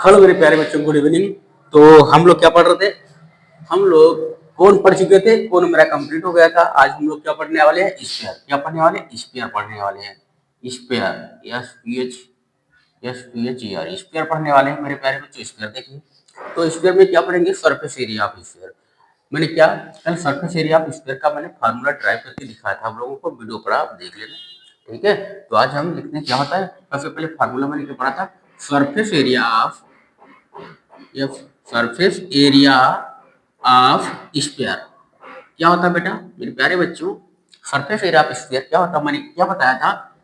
Hello मेरे प्यारे बच्चों, गुड इवनिंग। तो हम लोग क्या पढ़ रहे थे? हम लोग कौन पढ़ चुके थे? कौन मेरा कंप्लीट हो गया था। आज हम लोग क्या पढ़ने वाले हैं? स्पेयर। क्या पढ़ने वाले हैं? स्पेयर पढ़ने वाले हैं। Sphere, S P H E R, sphere पढ़ने वाले हैं मेरे प्यारे बच्चों। स्पेयर देखिए, तो स्पेयर में क्या पढ़ेंगे? Surface area of sphere. मैंने क्या कल सरफेस एरिया ऑफ स्पेयर का मैंने फार्मूला ड्राइव करके दिखाया था। आप लोगों को वीडियो पढ़ा, आप देख लेना, ठीक है। तो आज हम लिखने क्या होता है, सबसे पहले फार्मूला मैंने क्या पढ़ा था? Surface area of surface area of sphere क्या होता है बेटा मेरे प्यारे बच्चों? सरफेस एरिया ऑफ स्फीयर क्या होता है? मैंने क्या बताया था?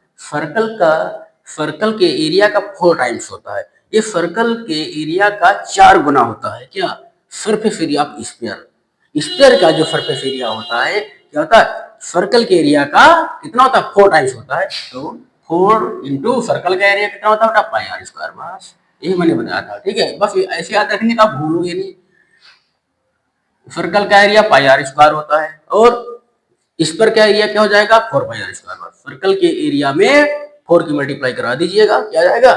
सर्कल के एरिया का 4 टाइम्स होता है। ये सर्कल के एरिया का 4 गुना होता है। क्या? Surface area of sphere. Sphere का जो सरफेस एरिया होता है क्या होता है? सर्कल के एरिया का कितना होता है? 4 टाइम्स होता है। तो 4 इंटू सर्कल का एरिया कितना होता है बेटा? पाई आर स्क्वायर। बस यही मैंने बताया था, ठीक है। बस ऐसे याद रखने का, भूलोगे नहीं। सर्कल का एरिया पाई आर स्क्वायर होता है और इस पर क्या एरिया क्या हो जाएगा? 4 पाई आर स्क्वायर। बस सर्कल के एरिया में 4 की मल्टीप्लाई करा दीजिएगा, क्या आ जाएगा?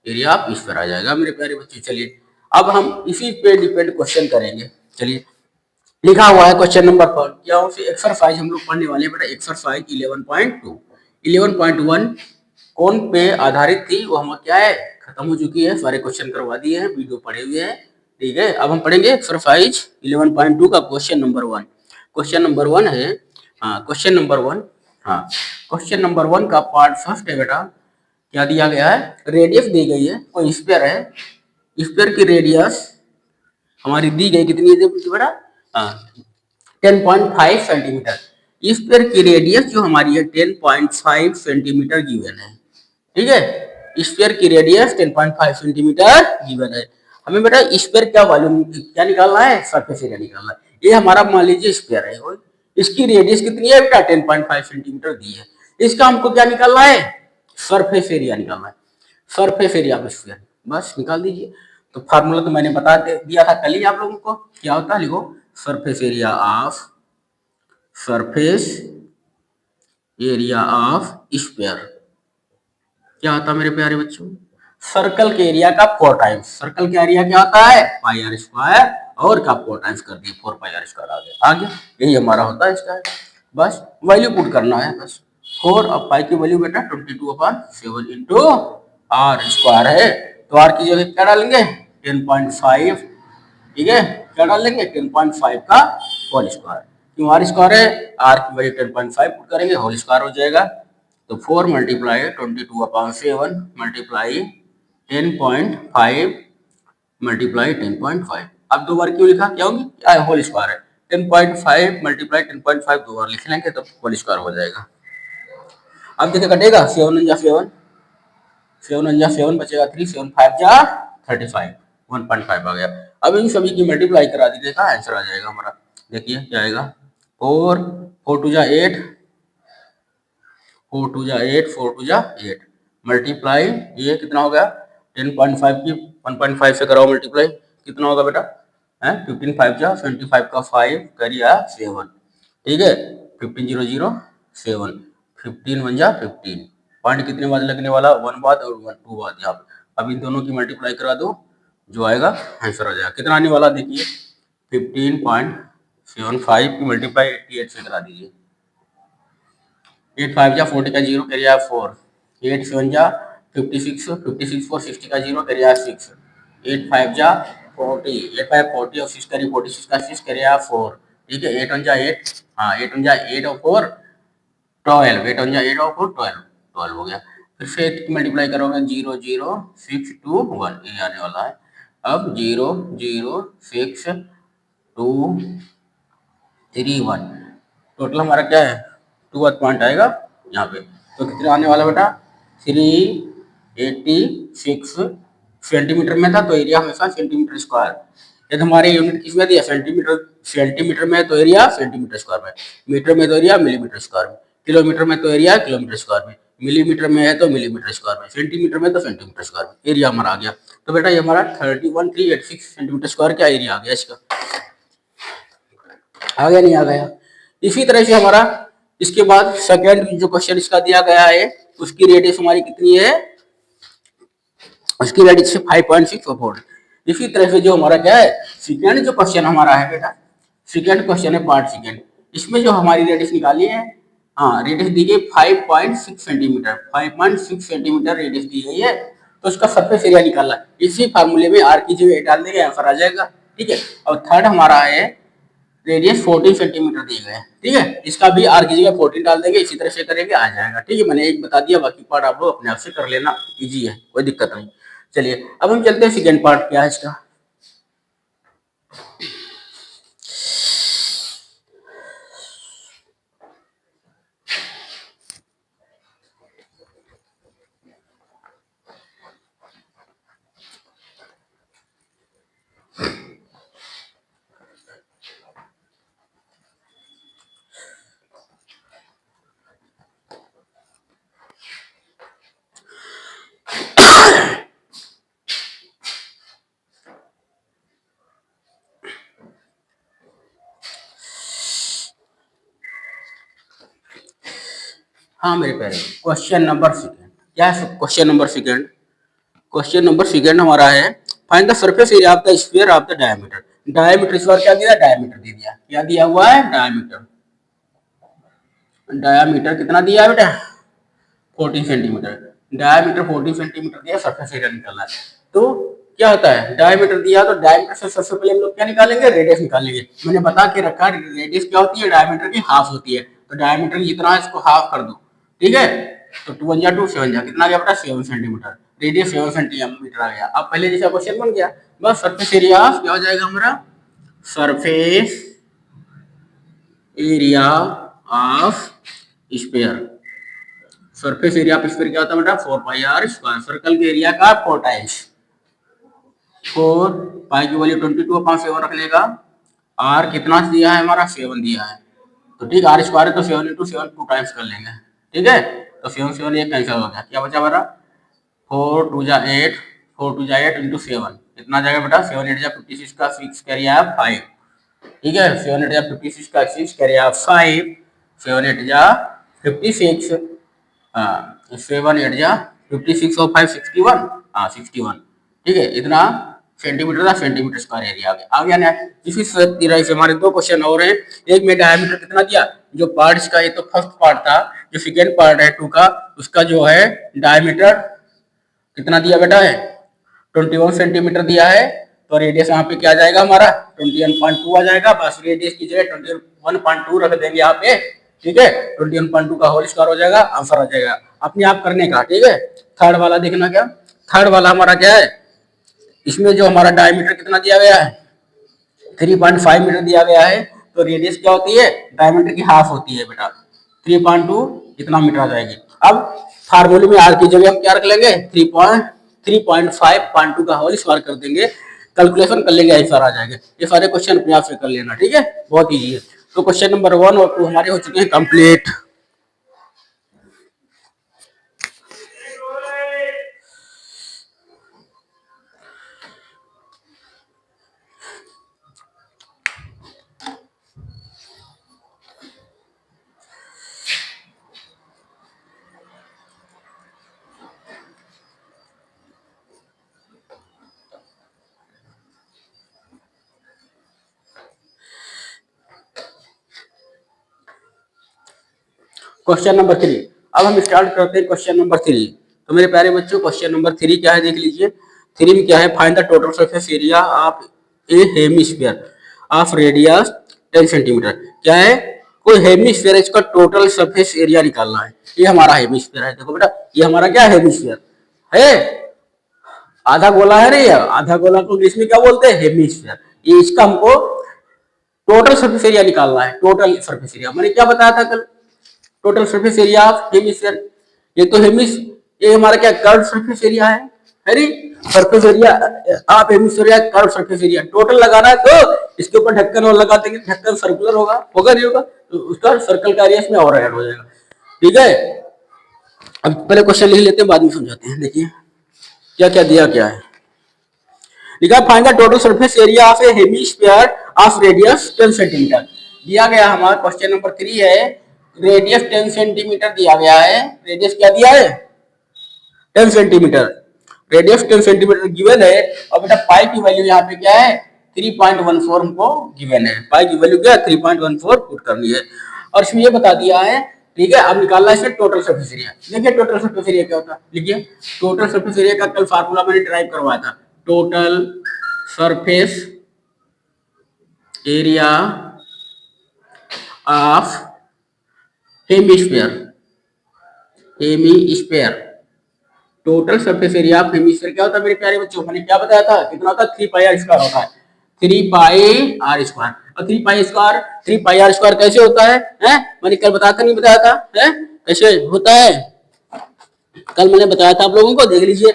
एरिया ऑफ स्क्वायर आ जाएगा मेरे प्यारे बच्चे। चलिए अब हम इसी पे डिपेंड क्वेश्चन करेंगे। चलिए, लिखा हुआ है क्वेश्चन नंबर 4। क्या हो? एक्सरसाइज हम लोग पढ़ने वाले हैं बेटा। एक्सरसाइज 11.2 11.1 कौन पे आधारित थी? वो हम क्या है, खत्म हो चुकी है। सारे क्वेश्चन करवा दिए हैं, वीडियो पढ़े हुए हैं, ठीक है। अब हम पढ़ेंगे एक्सरसाइज 11.2 का क्वेश्चन नंबर 1। क्वेश्चन नंबर 1 है, हाँ क्वेश्चन नंबर 1, हाँ क्वेश्चन नंबर 1 का पार्ट फर्स्ट है बेटा। क्या दिया गया है? रेडियस दी गई है, कोई स्फीयर है। स्फीयर की रेडियस हमारी दी गई कितनी है बेटा? 10.5 सेंटीमीटर। स्फीयर की रेडियस जो हमारी है 10.5 सेंटीमीटर गिवन है, ठीक है। स्फीयर की रेडियस 10.5 सेंटीमीटर गिवन है। हमें बेटा स्फीयर क्या वॉल्यूम क्या निकालना है? सरफेस एरिया निकालना है। ये हमारा मान लीजिए स्फीयर है, इसकी रेडियस कितनी है बेटा? 10.5 सेंटीमीटर दी है। इसका हमको क्या निकालना है? सरफेस एरिया निकालना है। सरफेस एरिया ऑफ स्फीयर, बस निकाल दीजिए। तो फार्मूला तो मैंने बता दिया था कल ही आप लोगों को। क्या होता है? लिखो सरफेस एरिया ऑफ स्फीयर क्या होता है मेरे प्यारे बच्चों? सर्कल के एरिया का 4 टाइम्स। सर्कल का एरिया क्या होता है? पाई आर स्क्वायर, और का 4 टाइम्स कर दिए, 4 पाई आर स्क्वायर आ गया। यही हमारा होता है इसका। बस वैल्यू पुट करना है बस। 4 और पाई की वैल्यू बेटा 22/7 इंटू आर स्क्वायर है। तो आर की जगह क्या डालेंगे? 10.5, ठीक है। क्या डालेंगे? 10.5 का होल स्क्वायर। क्यों आर स्क्वायर है? आर की वैल्यू 10.5 पुट करेंगे, होल स्क्वायर हो जाएगा। तो 4 मल्टीप्लाई 22/7 मल्टीप्लाई 10.5 मल्टीप्लाई 10.5। अब 2 बार क्यों लिखा? क्या होगी? क्या है? होल स्क्वायर है। 10.5 मल्टीप्लाई 10.5 2 बार लिख लेंगे तो होल स्क्वायर हो जाएगा। अब देखिए कटेगा 7 × 7, 7 × 7 बचेगा 3, 7 5 जा 35, 1.5 आ गया। अब इन सभी की मल्टीप्लाई करा दीजिए का आंसर आ जाएगा हमारा। देखिए क्या आएगा? 4 4 2 जा 8, 4 2 जा 8, 4 2 जा 8 मल्टीप्लाई ये कितना हो गया? 10.5 की 1.5 से कराओ मल्टीप्लाई, कितना होगा बेटा? 15 5 जा 25 का 5 करिए 7, ठीक है। 15 0 0 7, 15 1 जा 15। पॉइंट कितने बाद लगने वाला? 1 बाद और 1 2 बाद। यहाँ पे अब इन दोनों की मल्टीप्लाई करा दो, जो आएगा आंसर आ जाएगा। कितना आने वाला देखिए? 15.75 की मल्टीप्लाई 88 से करा दीजिए। 8 5 जा 40 का 0 करिए 4, 8 7 जा 56, 56 4 60 का 0 करिए 6, 8 5 जा 40, 8 5 40 और 6 करिए 46 का 6 करिए 4, ठीक है। 8 1 जा 8, हाँ 8 1 जा 8 और 4 12, 8 1 जा 8 और 4 12, 12 हो गया। फिर से 8 की मल्टीप्लाई करोगे 0 0 6 2 1, ये आने वाला है। अब 0 0 6 2 3 1, टोटल हमारा क्या है? 2 पॉइंट आएगा यहाँ पे। तो कितना आने वाला बेटा? 386 सेंटीमीटर में था, तो एरिया हमेशा सेंटीमीटर स्क्वायर। यदि हमारे यूनिट किसमें दिया? सेंटीमीटर। सेंटीमीटर में तो एरिया सेंटीमीटर स्क्वायर में, मीटर में तो एरिया मिलीमीटर स्क्वायर में, किलोमीटर में तो एरिया किलोमीटर स्क्वायर में, मिलीमीटर में है तो मिलीमीटर स्क्वायर में, सेंटीमीटर में तो सेंटीमीटर स्क्वायर में। एरिया हमारा आ गया। तो बेटा ये हमारा 31386 सेंटीमीटर स्क्वायर का एरिया आ गया इसका। आ गया नहीं आ गया? इसी तरह से हमारा इसके बाद सेकंड जो क्वेश्चन इसका दिया गया है, उसकी रेडियस हमारी कितनी है? उसकी रेडियस 5.6 इसी तरह से जो हमारा क्या है सेकेंड जो क्वेश्चन हमारा है बेटा, सेकेंड क्वेश्चन है पार्ट सेकेंड, इसमें जो हमारी रेडियस निकाली है, हाँ रेडियस दी गई 5.6 सेंटीमीटर, 5.6 सेंटीमीटर रेडियस दी गई है, तो उसका सरफेस एरिया निकालना है। इसी फार्मूले में आर की जगह डाल देंगे, आंसर आ जाएगा। ठीक है, और थर्ड हमारा है रेडियस 14 सेंटीमीटर दी गए, ठीक है, इसका भी आर की जगह 14 डाल देंगे, इसी तरह से करेंगे आ जाएगा। ठीक है, मैंने एक बता दिया, बाकी पार्ट आप लोग अपने आप से कर लेना, इजी है, कोई दिक्कत नहीं। चलिए अब हम चलते हैं सेकेंड पार्ट क्या है इसका। हाँ मेरे प्यारे, क्वेश्चन नंबर सेकेंड क्या है? Question number second, question number second हमारा है find the surface area of the sphere of the diameter. Diameter इस बार क्या दिया? डायमीटर दे दिया। क्या दिया हुआ है? डायमीटर। डायमीटर कितना दिया है बेटा? 14 सेंटीमीटर। डायमीटर 14 सेंटीमीटर दिया, सरफेस एरिया निकालना है। तो क्या होता है? डायमीटर दिया तो डायमीटर से सबसे पहले हम लोग क्या निकालेंगे? रेडियस निकालेंगे। मैंने बता के रखा रेडियस क्या होती है? डायमीटर की हाफ होती है। तो डायमीटर जितना इसको हाफ कर दो, ठीक है, तो 2 × 2 7 कितना गया बेटा? 7 सेंटीमीटर। रेडियस 7 सेंटीमीटर आ गया। अब पहले जैसा क्वेश्चन बन गया, बस सरफेस एरिया क्या हो जाएगा हमारा? Surface area of sphere. Surface area of sphere क्या होता है बेटा? 4πr²। सर्कल के एरिया का 4 टाइम्स 4, पाई की वैल्यू 22/7 रखने का। आर कितना दिया है हमारा? 7 दिया है। तो ठीक, आर स्क्वायर है तो 7 × 7 2 टाइम्स कर लेंगे। ठीक है, तो 7 7 ये कैंसिल हो गया। क्या बचा हमारा? 4 2 जा 8, 4 2 जा 8 × 7 कितना जाएगा बेटा? 7 8 जा 56 का 6 कैरी आप 5। ठीक है, 7 8 जा 56 का 6 कैरी आप 5, 7 8 जा 56, हाँ 7 8 जा 56 और 5 61, हाँ 61। ठीक है, इतना सेंटीमीटर का सेंटीमीटर स्क्वायर एरिया आ गया ना। इसी तरह से हमारे 2 क्वेश्चन और हैं। एक में डायमीटर कितना दिया, जो पार्ट्स का, ये तो फर्स्ट पार्ट था, जो सेकेंड पार्ट है 2 का, उसका जो है डायमीटर कितना दिया बेटा है? 21 सेंटीमीटर दिया है। तो रेडियस यहाँ पे क्या जाएगा हमारा? 21.2 आ जाएगा। बस रेडियस की जगह 21.2 रख देंगे यहाँ पे। ठीक है, 21.2 का होल स्क्वायर हो जाएगा, आंसर आ जाएगा। अपने आप करने का। ठीक है, थर्ड वाला देखना। क्या थर्ड वाला हमारा क्या है? इसमें जो हमारा डायमीटर कितना दिया गया है? 3.5 मीटर दिया गया है। तो रेडियस क्या होती है? डायमीटर की हाफ होती है बेटा। 3.2 कितना मीटर आ जाएगी? अब फार्मूले में आर की जगह हम क्या रख लेंगे? 3.5 का होल स्क्वायर कर देंगे, कैलकुलेशन कर लेंगे, आंसर आ जाएगा। ये सारे क्वेश्चन अपने आप से कर लेना। ठीक है, बहुत ईजी है। तो क्वेश्चन नंबर 1 और 2 हमारे हो चुके हैं कंप्लीट। Question number 3। अब हम स्टार्ट करते हैं क्वेश्चन नंबर 3। तो मेरे प्यारे बच्चों, क्वेश्चन नंबर 3 क्या है देख लीजिए। 3 में क्या है? Find the total surface area of A hemisphere of radius 10 centimetre. क्या है? कोई हेमिस्फीयर, इसका टोटल सरफेस एरिया निकालना है। ये हमारा हेमिस्फीयर है। देखो बेटा, ये हमारा क्या हेमिस्फीयर है? आधा गोला है रे, आधा गोला को इंग्लिश में क्या बोलते हैं? हेमिस्फीयर। ये इसका हमको टोटल सरफेस एरिया निकालना है। टोटल सरफेस एरिया मैंने क्या बताया था कल? Total surface area of hemisphere. ये तो ये हमारा क्या कर्व सरफेस एरिया है रे? Surface area of hemisphere, curve surface area total लगाना है। तो इसके ऊपर ढक्कन और लगा देंगे, ढक्कन सर्कुलर होगा नहीं होगा, तो उसका सर्कल का एरिया इसमें और ऐड हो जाएगा। ठीक है, अब पहले क्वेश्चन लिख लेते हैं, बाद में समझाते हैं। देखिए क्या क्या दिया, क्या है लिखा। Find the total surface area of A hemisphere of radius 10 centimetre. दिया गया हमारा क्वेश्चन नंबर 3 है, रेडियस 10 सेंटीमीटर दिया गया है। रेडियस क्या दिया है? 10 सेंटीमीटर। रेडियस 10 सेंटीमीटर गिवन है और बेटा पाई की वैल्यू यहाँ पे क्या है 3.14 हमको गिवन है। पाई की वैल्यू क्या है 3.14 पुट करनी है और इसमें ये बता दिया है। ठीक है, अब निकालना है इसमें टोटल सरफेस एरिया। देखिए टोटल सरफेस एरिया क्या होता है, लिखिए टोटल सरफेस एरिया का कल फार्मूला मैंने ड्राइव करवाया था। Total surface area of hemisphere, hemisphere, total surface area of hemisphere क्या होता है मेरे प्यारे बच्चों, मैंने क्या बताया था, कितना होता है 3 पाई आर स्क्वायर होता है, 3 पाई आर स्क्वायर। और 3 पाई आर स्क्वायर कैसे होता है, मैंने कल बताया था नहीं बताया था, कैसे होता है कल मैंने बताया था आप लोगों को, देख लीजिए।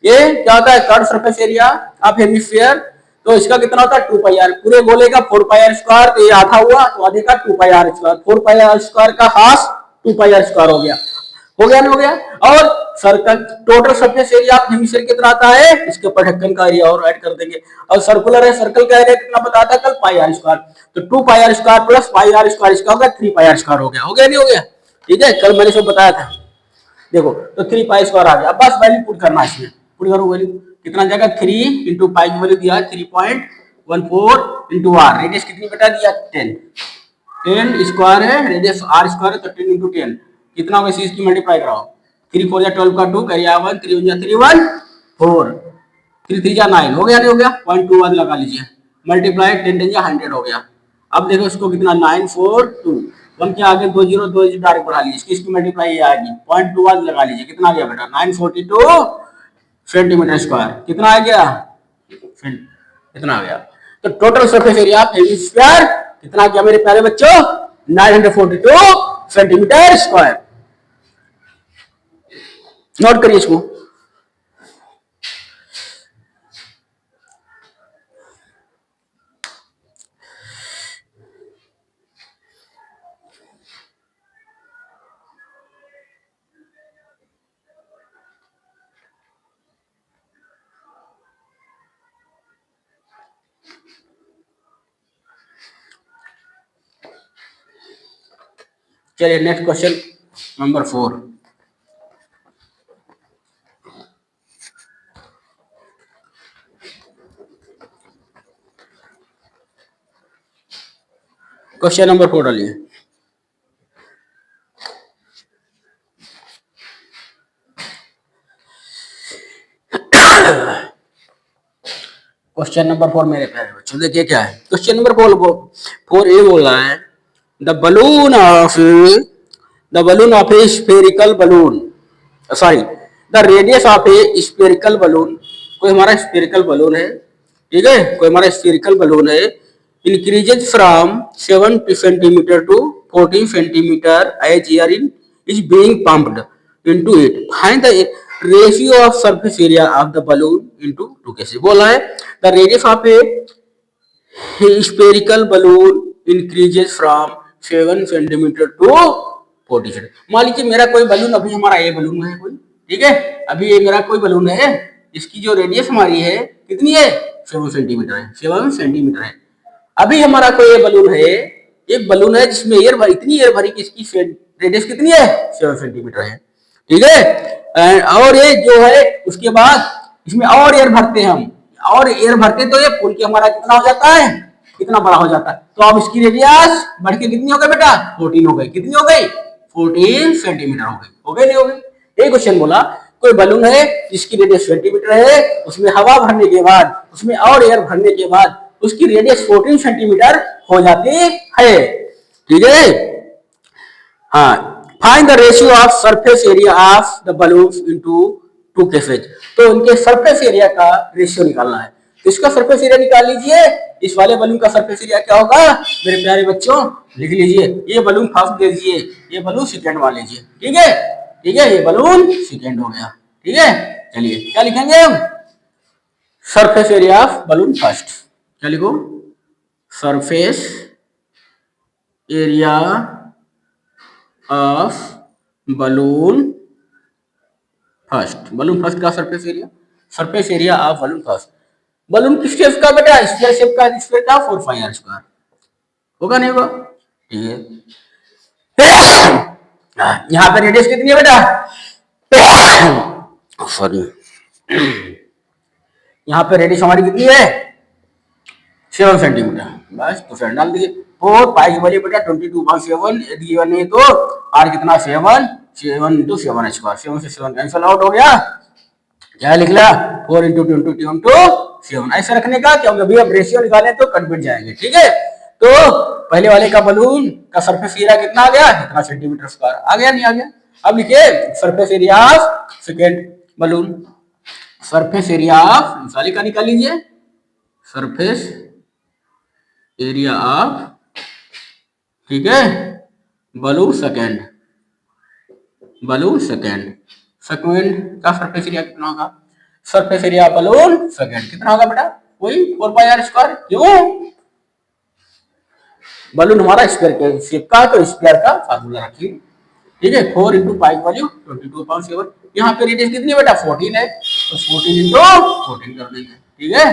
ये क्या होता है curve surface area of hemisphere, तो इसका कितना होता है 2 पाई आर, पूरे गोले का 4 पाई आर स्क्वायर, तो ये आधा हुआ तो आधे का 2 pi r square, 4 pi r square का हाफ 2 पाई आर स्क्वायर हो गया, हो गया नहीं हो गया। और circle total surface area of hemisphere कितना आता है, इसके ऊपर ढक्कन का एरिया और ऐड कर देंगे। और सर्कुलर है, सर्कल का एरिया कितना बताया था कल पाई आर स्क्वायर, तो 2 pi r square plus pi r square इसका होगा 3 पाई आर स्क्वायर, हो गया नहीं हो गया। ठीक है, कल मैंने सब बताया था। देखो तो 3 पाई स्क्वायर आ गया। अब बस वैल्यू पुट करना है इसमें, पुट करो वैल्यू कितना जाएगा 3 इंटू पाई की वैल्यू दिया है 3.14 इंटू आर, रेडियस कितनी बेटा दिया 10 स्क्वायर है, रेडियस आर स्क्वायर है तो 10 इंटू 10 कितना होगा, इसकी मल्टीप्लाई कराओ, 3 4 12 का 2 करिया 1 3 1 3 1 4 3 3 9 हो गया नहीं हो गया, 0.21 लगा लीजिए, मल्टीप्लाई 10 10 100 हो गया। अब देखो इसको कितना 942 1 के आगे 2 0 डायरेक्ट बढ़ा लीजिए, इसकी मल्टीप्लाई ये आएगी 0.21 लगा लीजिए, कितना आ गया बेटा 942 सेंटीमीटर स्क्वायर, कितना आ गया कितना आ गया। तो total surface area of hemisphere कितना आ गया मेरे प्यारे बच्चों 942 सेंटीमीटर स्क्वायर। नोट करिए इसको। चलिए next question number 4। Question number 4 डालिए। क्वेश्चन नंबर 4 मेरे प्यारे बच्चों देखिए क्या है, क्वेश्चन नंबर 4 ये बोल रहा है the balloon of a spherical balloon, sorry the radius of a spherical balloon, कोई हमारा स्फेरिकल बलून है, ठीक है, कोई हमारा स्फेरिकल बलून है, increases from 7 centimetre to 14 centimetre as air is being pumped into it, find the ratio of surface area of the balloon into 2 कैसे बोला है, the radius of a spherical balloon increases from 7 centimetre to 40 centimetre. मान लीजिए मेरा कोई balloon, अभी हमारा ये बलून है कोई, ठीक है, अभी ये मेरा कोई बलून है, इसकी जो रेडियस हमारी है कितनी है 7 सेंटीमीटर है, 7 सेंटीमीटर है। अभी हमारा कोई ये बलून है, एक बलून है जिसमें एयर भरी, इतनी एयर भरी कि इसकी रेडियस कितनी है 7 सेंटीमीटर है, ठीक है। और ये जो है उसके बाद इसमें और एयर भरते हैं हम, और एयर भरते तो ये फूल के हमारा कितना हो जाता है, कितना बड़ा हो जाता है। तो अब इसकी रेडियस बढ़ के कितनी हो गई बेटा 14 हो गई, कितनी हो गई 14 सेंटीमीटर हो गई नहीं हो गई। एक क्वेश्चन बोला कोई बलून है जिसकी रेडियस सेंटीमीटर है, उसमें हवा भरने के बाद, उसमें और एयर भरने के बाद उसकी रेडियस 14 सेंटीमीटर हो जाती है, ठीक है। हाँ, find the ratio of surface area of the balloons into 2 cases, तो इनके सरफेस एरिया का रेशियो निकालना है। तो इसका सरफेस एरिया निकाल लीजिए, इस वाले बलून का सरफेस एरिया क्या होगा मेरे प्यारे बच्चों, लिख लीजिए, ये बलून फर्स्ट दे दीजिए, ये बलून सेकेंड मान लीजिए, ठीक है, ठीक है, ये बलून सेकेंड हो गया, ठीक है। चलिए क्या लिखेंगे हम, surface area of balloon first, क्या लिखो surface area of balloon first, balloon first का surface area of balloon first, balloon किस शेप का बेटा स्फीयर शेप का, स्फीयर का 4 पाई आर स्क्वायर होगा नहीं होगा, ठीक है। यहाँ पे रेडियस कितनी है बेटा, सॉरी यहाँ पे रेडियस हमारी कितनी है 7 सेंटीमीटर, बस तो 7 डाल दिए। 4 पाई वाली बेटा 22/7 यदि गिवन है तो आर कितना 7 7 इंटू 7 स्क्वायर, 7 से 7 कैंसिल आउट हो गया, क्या लिख लिया 4 इंटू 22 इंटू 7, ऐसे रखने का क्योंकि अभी अब रेशियो निकाले तो कन्वर्ट जाएंगे, ठीक है। तो पहले वाले का बलून का सरफेस एरिया कितना आ गया, कितना सेंटीमीटर स्क्वायर आ गया, नहीं आ गया। अब लिखिए surface area of second balloon, surface area of निकाली का निकाल लीजिए, सरफेस एरिया ऑफ, ठीक है, balloon second, balloon second, second का सरफेस एरिया कितना होगा, सरफेस एरिया बलून सेकेंड कितना होगा बेटा वही 4πr²। क्यों, बलून हमारा स्क्वायर के शेप का, तो स्क्वायर का फार्मूला रखिए, ठीक है। 4 इंटू पाई वैल्यू 22/7, यहाँ पे रेडियस कितनी बेटा 14 है, तो 14 इंटू 14 कर देंगे, ठीक है,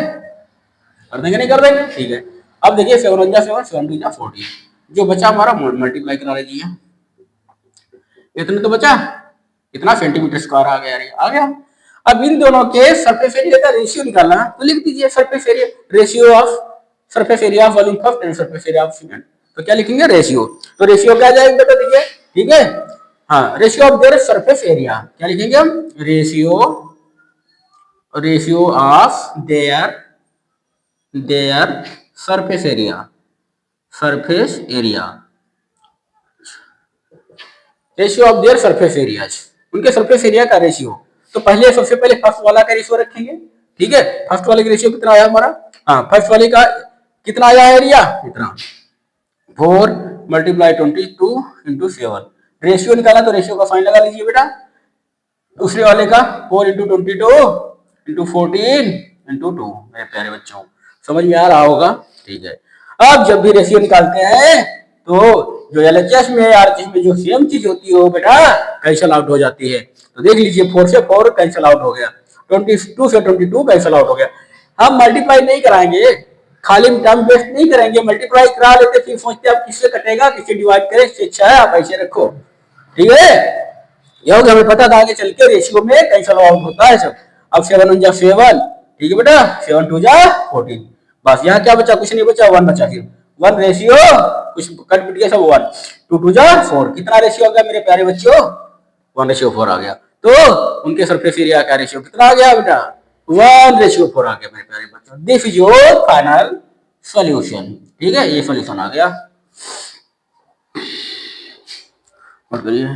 कर देंगे नहीं कर देंगे, ठीक है। अब देखिए 7 1 जा 7 7 2 जा 14, जो बचा हमारा मल्टीप्लाई करा लीजिए, इतना तो बचा, इतना सेंटीमीटर स्क्वायर आ गया, आ गया। अब इन दोनों के सरफेस एरिया का रेशियो निकालना है, तो लिख दीजिए surface area, ratio of surface area of volume first and surface area of second, तो क्या लिखेंगे रेशियो, तो रेशियो क्या जाएगा बेटा देखिए, ठीक है, हाँ ratio of their surface area, क्या लिखेंगे हम ratio, ratio of their surface area, surface area, ratio of their surface areas, उनके सरफेस एरिया का रेशियो। तो पहले सबसे पहले फर्स्ट वाला का रेशियो रखेंगे, ठीक है, फर्स्ट वाले का रेशियो कितना आया हमारा, हाँ फर्स्ट वाले का कितना आया एरिया, इतना 4 × 22 इंटू 7, रेशियो निकाला तो रेशियो का फाइन लगा लीजिए बेटा, दूसरे वाले का 4 इंटू 22 इंटू 14 इंटू 2, मेरे प्यारे बच्चों समझ में आ रहा होगा, ठीक है। अब जब भी रेशियो निकालते हैं तो जो एलएचएस में आरएचएस में जो सेम चीज होती है वो बेटा कैंसिल आउट हो जाती है, तो देख लीजिए 4 से 4 कैंसिल आउट हो गया, 22 से 22 कैंसिल आउट हो गया। हम मल्टीप्लाई नहीं कराएंगे, खाली टाइम वेस्ट नहीं करेंगे, मल्टीप्लाई करा लेते फिर सोचते अब किससे कटेगा किससे डिवाइड करें, इससे अच्छा है आप ऐसे रखो, ठीक है, यह हमें पता था आगे चल के रेशियो में कैंसिल आउट होता है सब। अब 7 1 जा 7, ठीक है बेटा, 7 2 जा 14, बस यहाँ क्या बचा, कुछ नहीं बचा, 1 बचा, फिर 1 रेशियो कुछ कट पिट गया सब 1, 2 2 जा 4, कितना रेशियो आ गया मेरे प्यारे बच्चों 1:4 आ गया। तो उनके सरफेस एरिया का रेशियो कितना आ गया बेटा 1:4 आ गया मेरे प्यारे बच्चों। This is your final solution, ठीक है, ये सॉल्यूशन आ गया। और करिए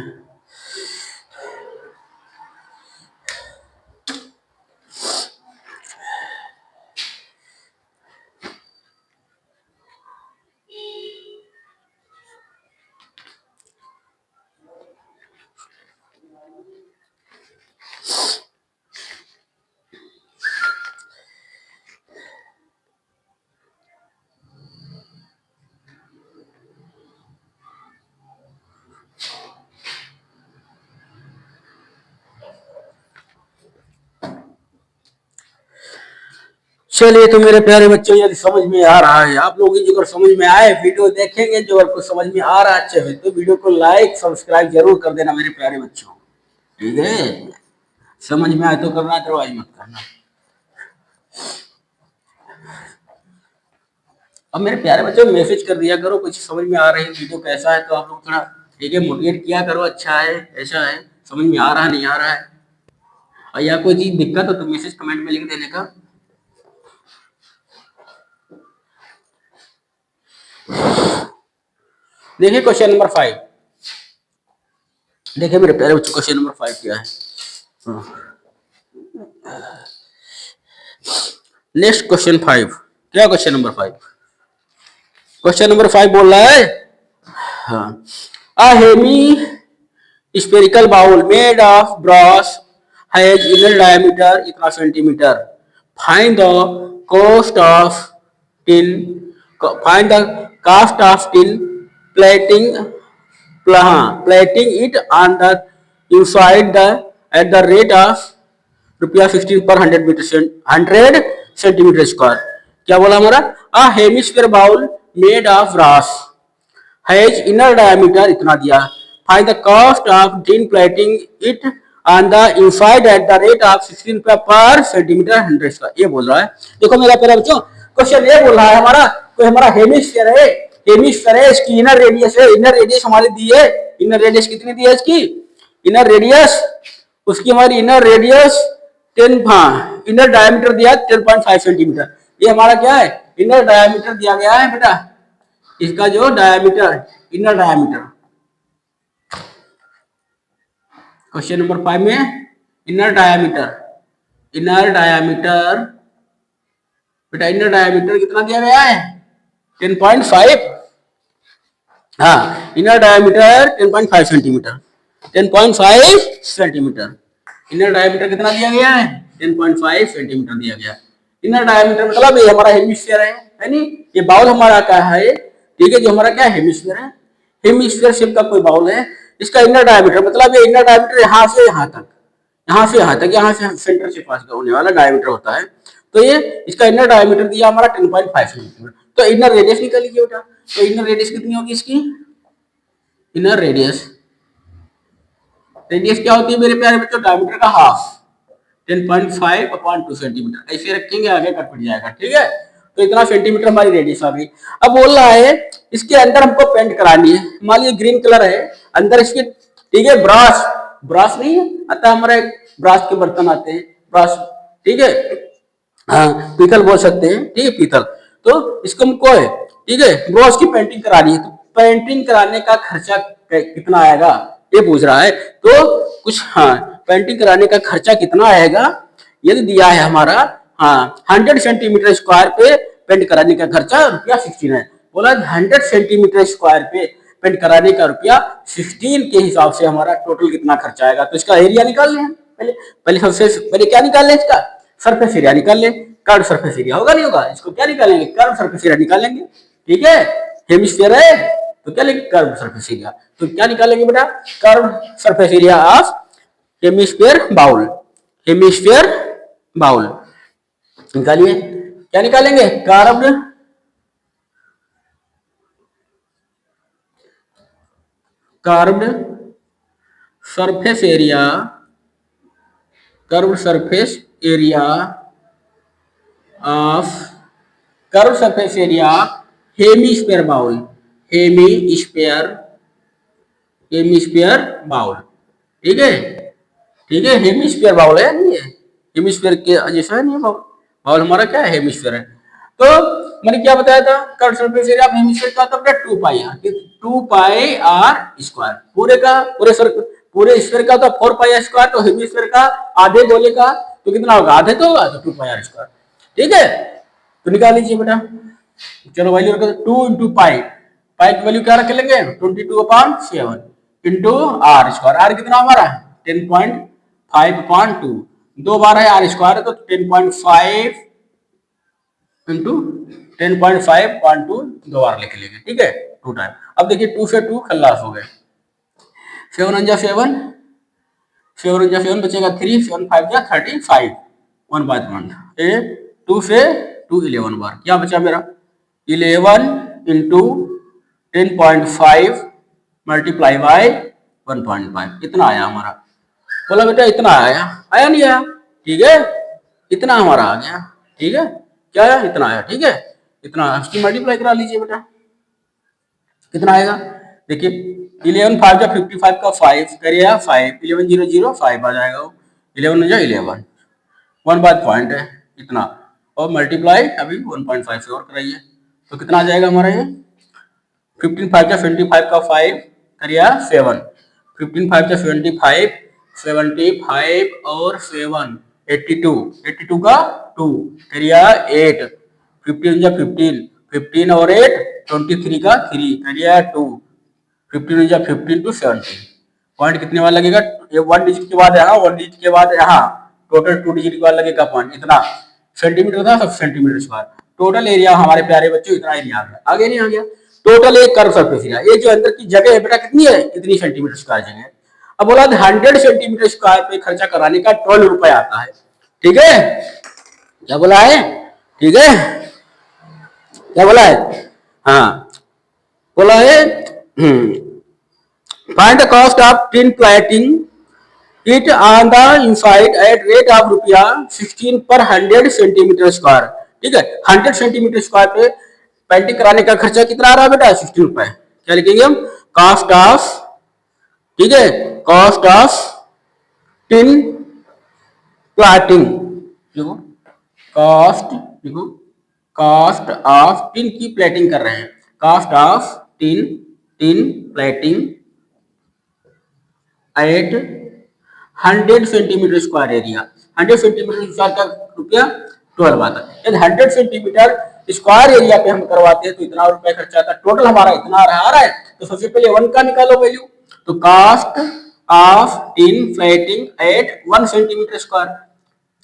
चलिए, तो मेरे प्यारे बच्चों यदि समझ में आ रहा है, आप लोग अगर समझ में आए वीडियो देखेंगे, जो आपको समझ में आ रहा है अच्छे से, तो वीडियो को लाइक सब्सक्राइब जरूर कर देना मेरे प्यारे बच्चों, ठीक है, समझ में आए तो करना, अदरवाइज मत करना। अब मेरे प्यारे बच्चों मैसेज कर दिया करो कुछ समझ में आ रही है वीडियो कैसा है, तो आप लोग थोड़ा ठीक है मोटिवेट किया करो, अच्छा है ऐसा है, समझ में आ रहा है नहीं आ रहा है, और या कोई चीज दिक्कत हो तो मैसेज कमेंट में लिख देने का। देखिए क्वेश्चन नंबर 5, देखिए मेरे प्यारे बच्चों क्वेश्चन नंबर 5 क्या है, नेक्स्ट क्वेश्चन 5, क्या क्वेश्चन नंबर 5, क्वेश्चन नंबर 5 बोल रहा है, हाँ, a heavy spherical bowl made of brass has inner diameter इतना centimetre, find the cost of tin, find the cost of tin plating, plating it on the inside the at the rate of ₹16 per 100 centimetre square. क्या बोला हमारा, a hemisphere bowl made of brass has inner diameter इतना दिया, find the cost of tin plating it on the inside at the rate of 16 रुपया पर centimetre 100 square, ये बोल रहा है। देखो मेरा प्यारा बच्चों, क्वेश्चन ये बोल रहा है हमारा, तो हमारा हेमिस्फीयर है, हेमिस्फीयर है, इसकी इनर रेडियस है, इनर रेडियस हमारी दी है, इनर रेडियस कितनी दी है इसकी, इनर रेडियस, उसकी हमारी इनर रेडियस 10, हाँ इनर डायमीटर दिया 10.5 सेंटीमीटर, ये हमारा क्या है, इनर डायमीटर दिया गया है बेटा, इसका जो diameter, inner diameter, question number 5 में इनर डायमीटर, इनर डायमीटर बेटा, इनर डायमीटर कितना दिया गया है 10.5, हाँ inner diameter 10.5 centimetre, 10.5 centimetre, inner diameter कितना दिया गया है 10.5 सेंटीमीटर दिया गया। इनर डायमीटर मतलब ये हमारा हेमिस्फीयर है नहीं, ये बाउल हमारा क्या है, ठीक है, जो हमारा क्या हेमिस्फीयर है, हेमिस्फीयर शेप का कोई बाउल है, इसका इनर डायमीटर मतलब ये इनर डायमीटर यहाँ से यहाँ तक, यहाँ से यहाँ तक, यहाँ से सेंटर से पास होने वाला डायमीटर होता है, तो ये इसका इनर डायमीटर दिया हमारा 10.5 सेंटीमीटर। तो इनर रेडियस निकाल लीजिए बेटा, तो इनर रेडियस कितनी होगी इसकी, इनर रेडियस, रेडियस क्या होती है मेरे प्यारे बच्चों, डायमीटर का हाफ, 10.5/2 सेंटीमीटर, ऐसे रखेंगे आगे कट पिट जाएगा, ठीक है, तो इतना सेंटीमीटर हमारी रेडियस आ गई। अब बोल रहा है इसके अंदर हमको पेंट करानी है, मान लीजिए ग्रीन कलर है अंदर इसके, ठीक है, ब्रश, ब्रश नहीं आता हमारे, ब्रश के बर्तन आते हैं, ब्रश, ठीक है, हाँ पीतल बोल सकते हैं, ठीक है पीतल, तो इसको हमको है, ठीक है, ब्रश की पेंटिंग करानी है, तो पेंटिंग कराने का खर्चा कितना आएगा ये पूछ रहा है, तो कुछ, हाँ पेंटिंग कराने का खर्चा कितना आएगा, यदि दिया है हमारा, हाँ 100 सेंटीमीटर स्क्वायर पे पेंट कराने का खर्चा रुपया 16 है, बोला 100 सेंटीमीटर स्क्वायर पे पेंट कराने का रुपया 16 के हिसाब से हमारा टोटल कितना खर्चा आएगा, तो इसका एरिया निकाल लें पहले, पहले सबसे पहले क्या निकाल लें, इसका सरफेस एरिया निकाल लें, कर्व सरफेस एरिया होगा नहीं होगा, इसको क्या निकालेंगे, कर्व सरफेस एरिया निकालेंगे, ठीक है, हेमिस्फीयर है तो क्या लेंगे, कर्व सरफेस एरिया, तो क्या निकालेंगे बेटा, curve surface area of hemisphere bowl, hemisphere bowl निकालिए, क्या निकालेंगे, curved surface area, curve surface area of, curve surface area hemisphere bowl, hemisphere, hemisphere bowl, ठीक है, ठीक है, हेमिस्फीयर बाउल है नहीं है, हेमिस्फीयर के जैसा है नहीं, बाउल, बाउल हमारा क्या है, हेमिस्फीयर है, तो मैंने क्या बताया था, curve surface area of hemisphere का था 2 pi are, 2 pi r square, पूरे का पूरे स्फीयर का तो 4 पाई आर स्क्वायर, तो हेमिस्फीयर का आधे गोले का तो कितना होगा, आधे तो होगा, तो 2 पाई आर स्क्वायर, ठीक है, तो निकाल लीजिए बेटा, चलो वैल्यू रखो 2 इंटू पाई, पाई की वैल्यू क्या रख लेंगे 22/7 इंटू आर स्क्वायर, आर कितना हमारा 10.5/2, 2 बार है आर स्क्वायर, तो 10.5 इंटू 10.5/2 2 बार लिख लेंगे, ठीक है, 2 टाइम। अब देखिए 2 से 2 खल्लास हो गए, 7 1 जा 7, 7 1 जा 7 बचेगा 3, 7 5 जा 35, 1 बाय 1, 2 से 2 11 बार, क्या बचा मेरा 11 इंटू 10.5 मल्टीप्लाई बाय 1.5, इतना आया हमारा, बोला बेटा इतना आया, आया नहीं आया, ठीक है, इतना हमारा आ गया, ठीक है, क्या आया, इतना आया, ठीक है, इतना, इसकी मल्टीप्लाई करा लीजिए बेटा, कितना आएगा, देखिए 11 5 जा 55 का 5 करिए 5, 11 0 0 5 आ जाएगा, 11 जा 11, 1 बाय पॉइंट है इतना, और मल्टीप्लाई अभी 1.5 से और कराइए, तो कितना आ जाएगा हमारा ये, 15 5 जा 25 का 5 करिए 7, 15 5 जा 75, 75 और 7 82, 82 का 2 करिए 8, 15 जा 15, 15 और 8 23 का 3 करिए 2, 15 जा 15 टू 17, पॉइंट कितने बार लगेगा, ये 1 डिजिट के बाद यहाँ, 1 डिजिट के बाद यहाँ, टोटल 2 डिजिट के बाद लगेगा पॉइंट, इतना सेंटीमीटर था, सब सेंटीमीटर स्क्वायर, टोटल एरिया हमारे प्यारे बच्चों इतना एरिया आ गया, आगे नहीं आ गया, टोटल एक कर्व सरफेस एरिया, ये जो अंदर की जगह है बेटा कितनी है, इतनी सेंटीमीटर स्क्वायर जगह है। अब बोला 100 सेंटीमीटर स्क्वायर पे खर्चा कराने का 12 रुपए आता है, ठीक है, क्या बोला है, ठीक है, क्या बोला है, हाँ बोला है, find the cost of tin plating it on the inside at rate of रुपया 16 पर 100 सेंटीमीटर स्क्वायर। ठीक है, 100 सेंटीमीटर स्क्वायर पे पेंटिंग कराने का खर्चा कितना आ रहा है बेटा? 16 रुपए। क्या लिखेंगे हम? कॉस्ट ऑफ, ठीक है, कॉस्ट ऑफ टिन प्लाटिंग, देखो कॉस्ट, देखो कॉस्ट ऑफ टिन की प्लेटिंग कर रहे हैं, cost of tin, tin plating at 100 centimetre square area. 100 centimetre square का रुपया 12 आता है। यदि 100 सेंटीमीटर स्क्वायर एरिया पे हम करवाते हैं तो इतना रुपया खर्चा आता है। टोटल हमारा इतना आ रहा है, तो सबसे पहले 1 का निकालो वैल्यू। तो cost of tin plating at 1 centimetre square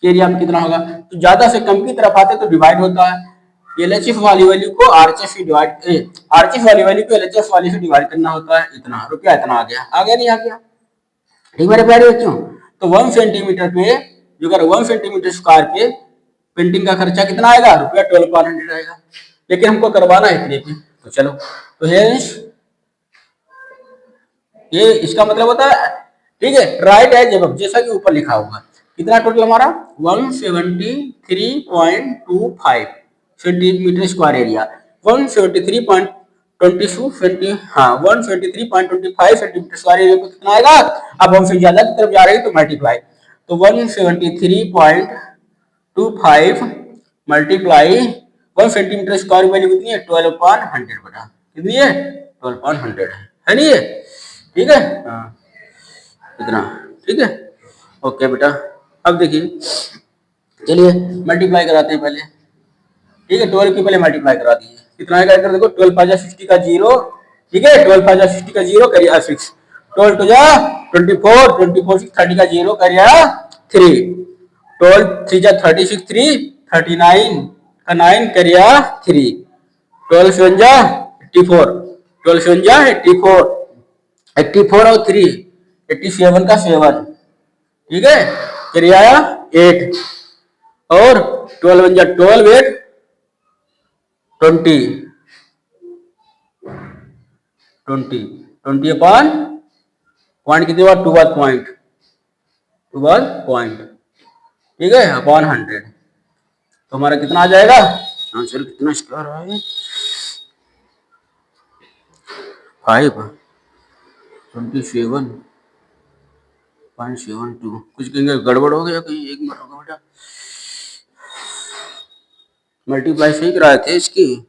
area में कितना होगा? तो ज्यादा से कम की तरफ आते तो डिवाइड होता है। एलएचएफ वाली वैल्यू को आरएचएफ से डिवाइड, आरएचएफ वाली वैल्यू को एलएचएफ वाली से डिवाइड करना होता है। इतना रुपया इतना आ गया, आ गया नहीं आ गया? ठीक मेरे प्यारे बच्चों, तो 1 सेंटीमीटर पे, जो अगर 1 सेंटीमीटर स्क्वायर पे पेंटिंग का खर्चा कितना आएगा? रुपया 12,100 आएगा। लेकिन हमको करवाना है इतने पे, तो चलो, तो ये इसका मतलब होता है, ठीक है, राइट है जब जैसा कि ऊपर लिखा हुआ है। कितना टोटल हमारा? 173.25 सेंटीमीटर स्क्वायर एरिया, 173.22 हाँ 173.25 सेंटीमीटर स्क्वायर एरिया को कितना आएगा? अब हम से ज्यादा की तरफ जा रहे हैं तो मल्टीप्लाई, तो 173.25 मल्टीप्लाई 1 सेंटीमीटर स्क्वायर वैल्यू कितनी है? 12/100 बेटा, कितनी है? 12/100 है नहीं है? ठीक है, हाँ इतना, ठीक है, ओके बेटा। अब देखिए, चलिए मल्टीप्लाई कराते हैं पहले, ठीक है, 12 की पहले मल्टीप्लाई करा दीजिए। कितना आएगा इधर देखो, 12 5 60 का 0, ठीक है, 12 5 60 का 0 करिए 6, 12 2 जा 24, 24 6 30 का 0 करिए 3, 12 3 जा 36 3 39 का 9 करिए 3, 12 7 जा 84, 12 7 जा 84, 84 और 3 87 का 7, ठीक है, करिए 8 और 12 1 जा 12 8 20 अपॉन पॉइंट कितने बार? 2 बार पॉइंट, 2 बार पॉइंट, ठीक है, अपॉन 100। तो हमारा कितना आ जाएगा आंसर? कितना इसका आ रहा है? 527.72। कुछ कहेंगे गड़बड़ हो गया कहीं, एक मिनट होगा बेटा, मल्टीप्लाई सही कराए थे इसकी।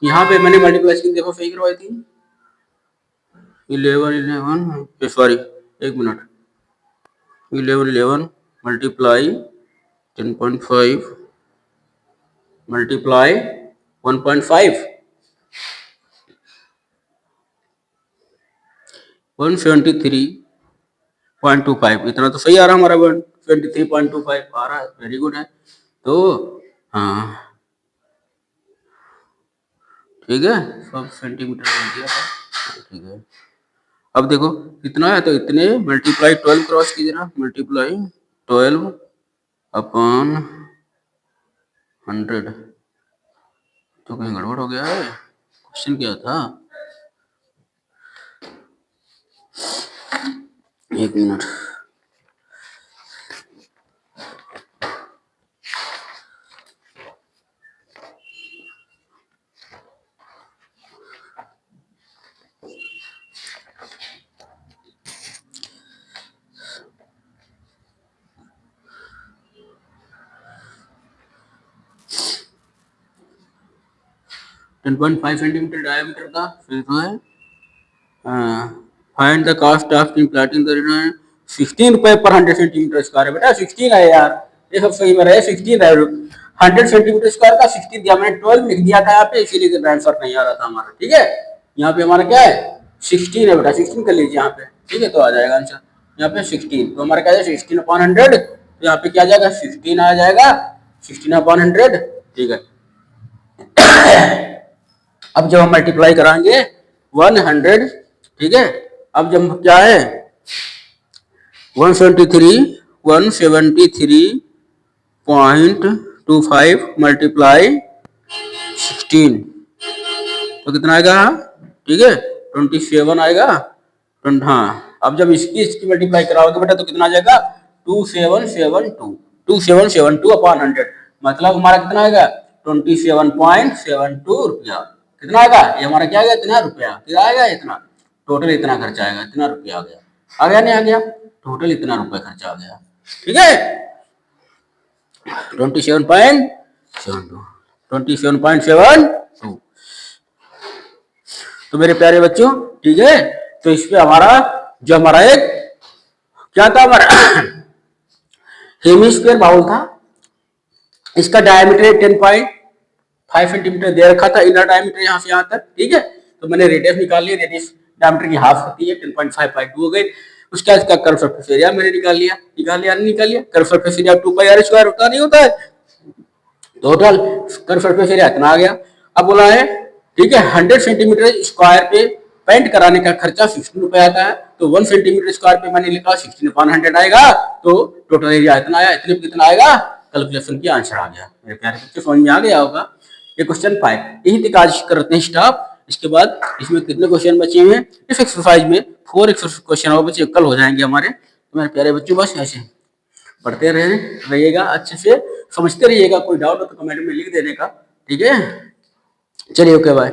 यहाँ पे मैंने मल्टीप्लाई देखो सही करवाई थी, 11 सॉरी एक मिनट, 11 मल्टीप्लाई 10.5 मल्टीप्लाई 1.5 173.25, इतना तो सही आ रहा हमारा, 173.25 आ रहा है, वेरी गुड है। तो हाँ ठीक है, सब सेंटीमीटर में दिया था, ठीक है। अब देखो कितना है, तो इतने मल्टीप्लाई 12 क्रॉस कीजिए ना, मल्टीप्लाई 12 अपॉन 100। तो कहीं गड़बड़ हो गया है, क्वेश्चन क्या था? एक मिनट, टेन 10.5 सेंटीमीटर डायमीटर का, फिर तो है find the cost of plotting the 16 रुपए पर 100 सेंटीमीटर स्क्वायर है बेटा, 16 है यार, ये सब सही में रहे, 16 है, 100 सेंटीमीटर स्क्वायर का 16 दिया, मैंने 12 लिख दिया था यहाँ पे, इसीलिए आंसर नहीं आ रहा था हमारा, ठीक है। यहाँ पे हमारा क्या है? 16 है बेटा, 16 कर लीजिए यहाँ पे, ठीक है, तो आ जाएगा आंसर यहाँ पे 16। तो हमारा क्या है 16/100, तो यहाँ पे क्या आ जाएगा 16 आ जाएगा, 16/100, ठीक है। अब जब हम मल्टीप्लाई कराएंगे 100, ठीक है। अब जब क्या है 173.25 मल्टीप्लाई 16 तो कितना आएगा, ठीक है 27 आएगा। हाँ, अब जब इसकी इसकी मल्टीप्लाई कराओगे बेटा तो कितना आ जाएगा 2772 अपॉन 100, मतलब हमारा कितना आएगा 27.72 रुपया। कितना आएगा ये हमारा, क्या आएगा इतना रुपया, क्या आएगा इतना, टोटल इतना खर्चा आएगा, इतना रुपया आ गया। आ गया नहीं आ गया, टोटल इतना रुपया खर्चा आ गया, ठीक है 27.72। तो मेरे प्यारे बच्चों, ठीक है, तो इस पे हमारा जो हमारा एक क्या था हमारा हेमिस्फीयर बाउल था, इसका डायमीटर 10.5 सेंटीमीटर दे रखा था, इनर डायमीटर यहाँ से यहाँ तक, ठीक है। तो मैंने रेडियस निकाल लिया, रेडियस डायमीटर की हाफ होती है 10.5/2 हो गई। उसके बाद इसका कर्व सरफेस एरिया मैंने निकाल लिया कर्व सरफेस एरिया 2πr² होता नहीं होता है, टोटल कर्व सरफेस एरिया इतना आ गया। अब बोला है, ठीक है 100 सेंटीमीटर स्क्वायर पे पेंट कराने का खर्चा 16 रुपए आता है, तो 1 सेंटीमीटर स्क्वायर पे मैंने लिखा 16/100 आएगा, तो टोटल एरिया इतना आया, इतने कितना आएगा, कैलकुलेशन की आंसर आ गया। मेरे प्यारे बच्चे समझ में आ गया होगा। ये क्वेश्चन 5 यही तक आज करते हैं स्टॉप। इसके बाद इसमें कितने क्वेश्चन बचे हुए हैं, इस एक्सरसाइज में 4 क्वेश्चन और बचे, कल हो जाएंगे हमारे। तो मेरे प्यारे बच्चों बस ऐसे पढ़ते रहिएगा, अच्छे से समझते रहिएगा, कोई डाउट हो तो कमेंट में लिख देने का, ठीक है। चलिए ओके बाय।